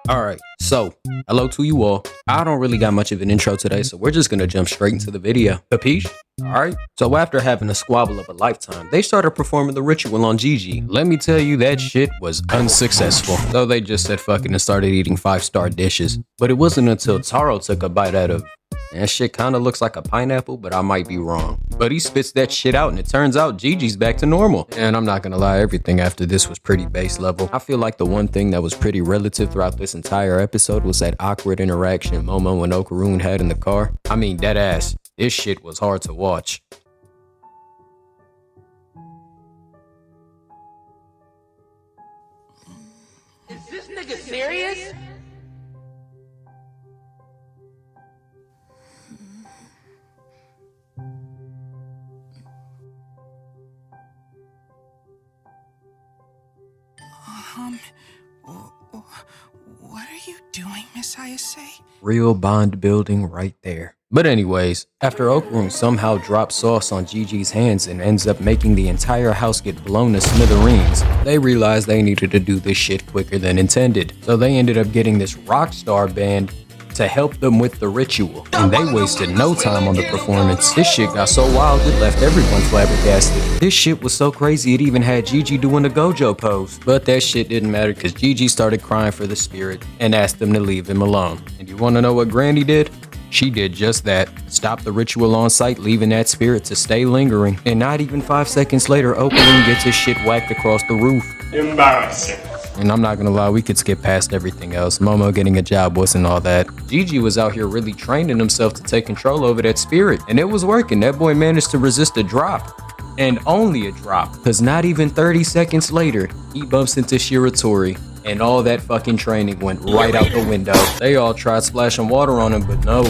Alright, so, hello to you all. I don't really got much of an intro today, so we're just gonna jump straight into the video. Capiche? Alright, so after having a squabble of a lifetime, they started performing the ritual on Gigi. Let me tell you, that shit was unsuccessful. So they just said fuck it and started eating 5-star dishes. But it wasn't until Taro took a bite out of that shit kinda looks like a pineapple, but I might be wrong. But he spits that shit out and it turns out Gigi's back to normal. And I'm not gonna lie, everything after this was pretty base level. I feel like the one thing that was pretty relative throughout this entire episode was that awkward interaction Momo and Okarun had in the car. I mean, dead ass. This shit was hard to watch. Is this nigga serious? What are you doing, Miss Ayase? Real bond building right there. But anyways, after Okarun somehow drops sauce on Gigi's hands and ends up making the entire house get blown to smithereens, they realized they needed to do this shit quicker than intended. So they ended up getting this rock star band to help them with the ritual. And they wasted no time on the performance. This shit got so wild it left everyone flabbergasted. This shit was so crazy it even had Gigi doing the Gojo pose. But that shit didn't matter because Gigi started crying for the spirit and asked them to leave him alone. And you wanna know what Granny did? She did just that. Stopped the ritual on site, leaving that spirit to stay lingering. And not even 5 seconds later, Okarun gets his shit whacked across the roof. Embarrassing. And I'm not gonna lie, we could skip past everything else. Momo getting a job wasn't all that. Gigi was out here really training himself to take control over that spirit. And it was working. That boy managed to resist a drop. And only a drop. Cause not even 30 seconds later, he bumps into Shiratori. And all that fucking training went right out the window. They all tried splashing water on him, but no.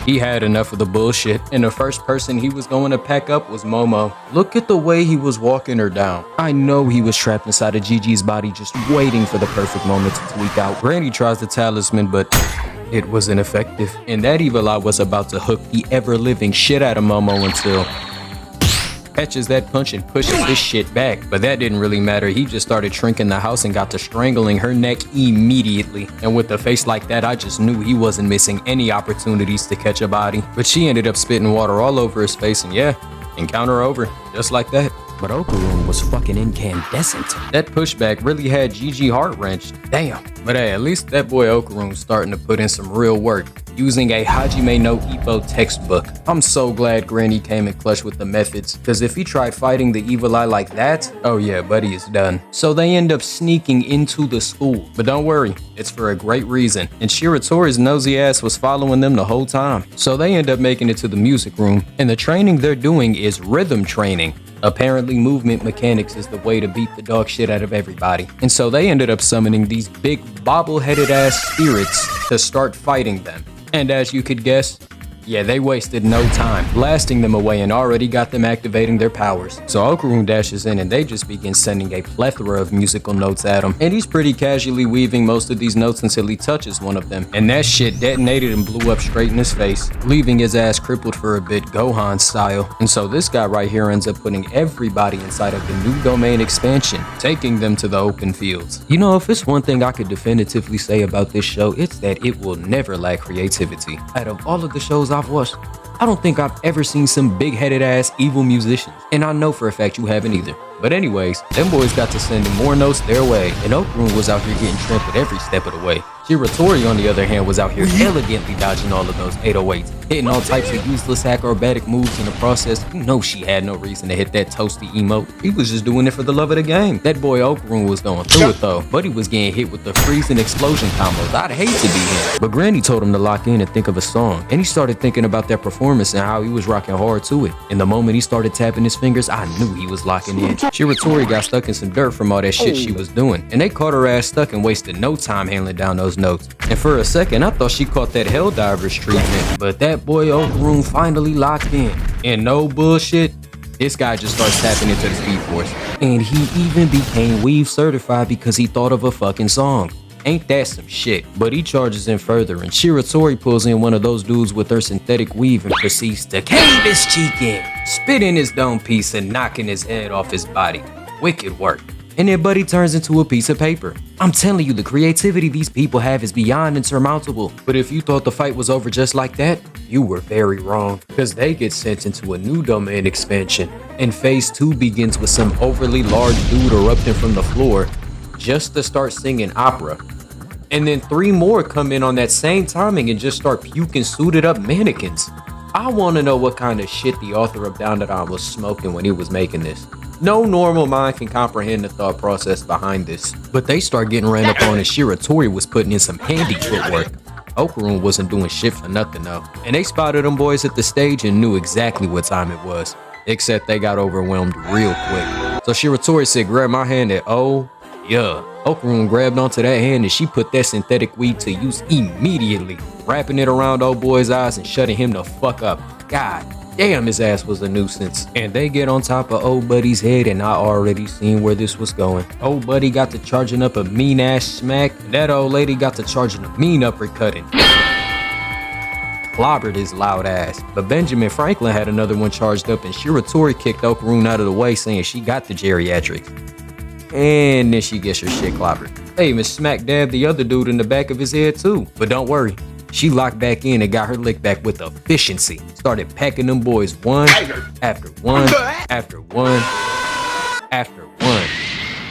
He had enough of the bullshit, and the first person he was going to pack up was Momo. Look at the way he was walking her down. I know he was trapped inside of Gigi's body just waiting for the perfect moment to tweak out. Granny tries the talisman, but it was ineffective. And that evil eye was about to hook the ever-living shit out of Momo until catches that punch and pushes this shit back. But that didn't really matter. He just started shrinking the house and got to strangling her neck immediately. And with a face like that, I just knew he wasn't missing any opportunities to catch a body. But she ended up spitting water all over his face, and yeah, encounter over, just like that. But Okarun was fucking incandescent. That pushback really had Gigi heart-wrenched. Damn. But hey, at least that boy Okarun's starting to put in some real work, using a Hajime no Ippo textbook. I'm so glad Granny came in clutch with the methods, because if he tried fighting the evil eye like that, oh yeah, buddy is done. So they end up sneaking into the school. But don't worry, it's for a great reason. And Shiratori's nosy ass was following them the whole time. So they end up making it to the music room, and the training they're doing is rhythm training. Apparently movement mechanics is the way to beat the dog shit out of everybody. And so they ended up summoning these big bobble-headed ass spirits to start fighting them. And as you could guess, yeah, they wasted no time, blasting them away and already got them activating their powers. So Okarun dashes in and they just begin sending a plethora of musical notes at him. And he's pretty casually weaving most of these notes until he touches one of them. And that shit detonated and blew up straight in his face, leaving his ass crippled for a bit, Gohan style. And so this guy right here ends up putting everybody inside of the new domain expansion, taking them to the open fields. You know, if it's one thing I could definitively say about this show, it's that it will never lack creativity. Out of all of the shows I've watched, I don't think I've ever seen some big-headed ass evil musicians. And I know for a fact you haven't either. But anyways, them boys got to sending more notes their way, and Okarun was out here getting trampled every step of the way. Shiratori, on the other hand, was out here elegantly dodging all of those 808s, hitting all types of useless acrobatic moves in the process. You know she had no reason to hit that toasty emote. He was just doing it for the love of the game. That boy Okarun was going through it though, but he was getting hit with the freezing explosion combos. I'd hate to be him. But Granny told him to lock in and think of a song, and he started thinking about that performance and how he was rocking hard to it. And the moment he started tapping his fingers, I knew he was locking in. Shiratori got stuck in some dirt from all that shit she was doing, and they caught her ass stuck and wasted no time handling down those notes. And for a second, I thought she caught that Helldivers treatment, but that boy Okarun finally locked in. And no bullshit, this guy just starts tapping into the Speed Force. And he even became Weave certified because he thought of a fucking song. Ain't that some shit? But he charges in further, and Shiratori pulls in one of those dudes with her synthetic weave and proceeds to cave his cheek in, spit in his dome piece and knocking his head off his body. Wicked work. and then Buddy turns into a piece of paper. I'm telling you, the creativity these people have is beyond insurmountable. But if you thought the fight was over just like that, you were very wrong, because they get sent into a new domain expansion, and phase 2 begins with some overly large dude erupting from the floor just to start singing opera. And then 3 more come in on that same timing and just start puking suited up mannequins. I want to know what kind of shit the author of Down the Dawn was smoking when he was making this. No normal mind can comprehend the thought process behind this. But they start getting ran up on, and Shiratori was putting in some handy footwork. Okarun wasn't doing shit for nothing though. And they spotted them boys at the stage and knew exactly what time it was. Except they got overwhelmed real quick. So Shiratori said, grab my hand, and oh yeah. Okarun grabbed onto that hand and she put that synthetic weed to use immediately, wrapping it around old boy's eyes and shutting him the fuck up. God damn, his ass was a nuisance. And they get on top of old buddy's head, and I already seen where this was going. Old buddy got to charging up a mean ass smack, and that old lady got to charging a mean uppercutting. Clobbered his loud ass. But Benjamin Franklin had another one charged up, and Shiratori kicked Okarun out of the way, saying she got the geriatrics. And then she gets her shit clobbered. They even smack dabbed the other dude in the back of his head too. But don't worry, she locked back in and got her lick back with efficiency. Started packing them boys one after one after one after one.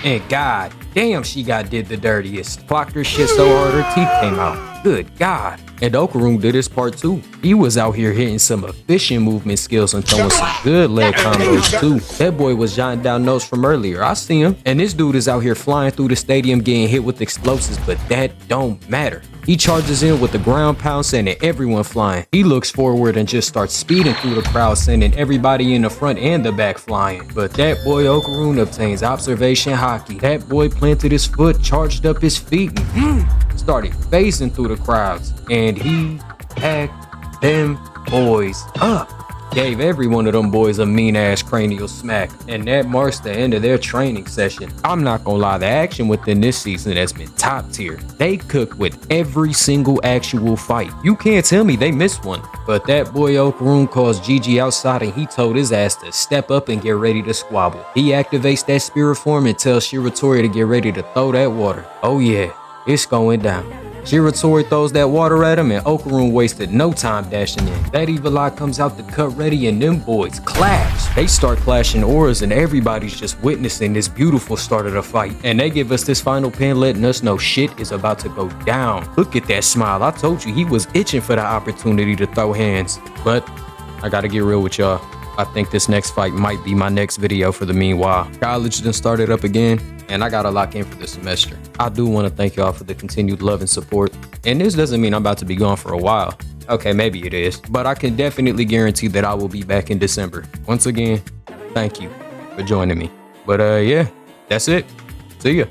And god damn, she did the dirtiest. Clocked her shit so hard her teeth came out. Good god. And Okarun did his part too. He was out here hitting some efficient movement skills and throwing some good leg combos too. That boy was jotting down notes from earlier. I see him. And this dude is out here flying through the stadium getting hit with explosives, but that don't matter. He charges in with the ground pound, sending everyone flying. He looks forward and just starts speeding through the crowd, sending everybody in the front and the back flying. But that boy Okarun obtains observation hockey. That boy planted his foot, charged up his feet, and started phasing through the crowds. And he packed them boys up. Gave every one of them boys a mean ass cranial smack, and that marks the end of their training session. I'm not gonna lie, the action within this season has been top tier. They cooked with every single actual fight. You can't tell me they missed one. But that boy Okarun calls Gigi outside, and he told his ass to step up and get ready to squabble. He activates that spirit form and tells Shiratori to get ready to throw that water. Oh yeah, it's going down. Shiratori throws that water at him, and Okarun wasted no time dashing in. That evil eye comes out to cut ready, and them boys clash. They start clashing auras, and everybody's just witnessing this beautiful start of the fight. And they give us this final pin, letting us know shit is about to go down. Look at that smile. I told you he was itching for the opportunity to throw hands. But I gotta get real with y'all. I think this next fight might be my next video for the meanwhile. College done started up again, and I gotta lock in for the semester. I do want to thank y'all for the continued love and support. And this doesn't mean I'm about to be gone for a while. Okay, maybe it is, but I can definitely guarantee that I will be back in December. Once again, thank you for joining me. But yeah, that's it. See ya.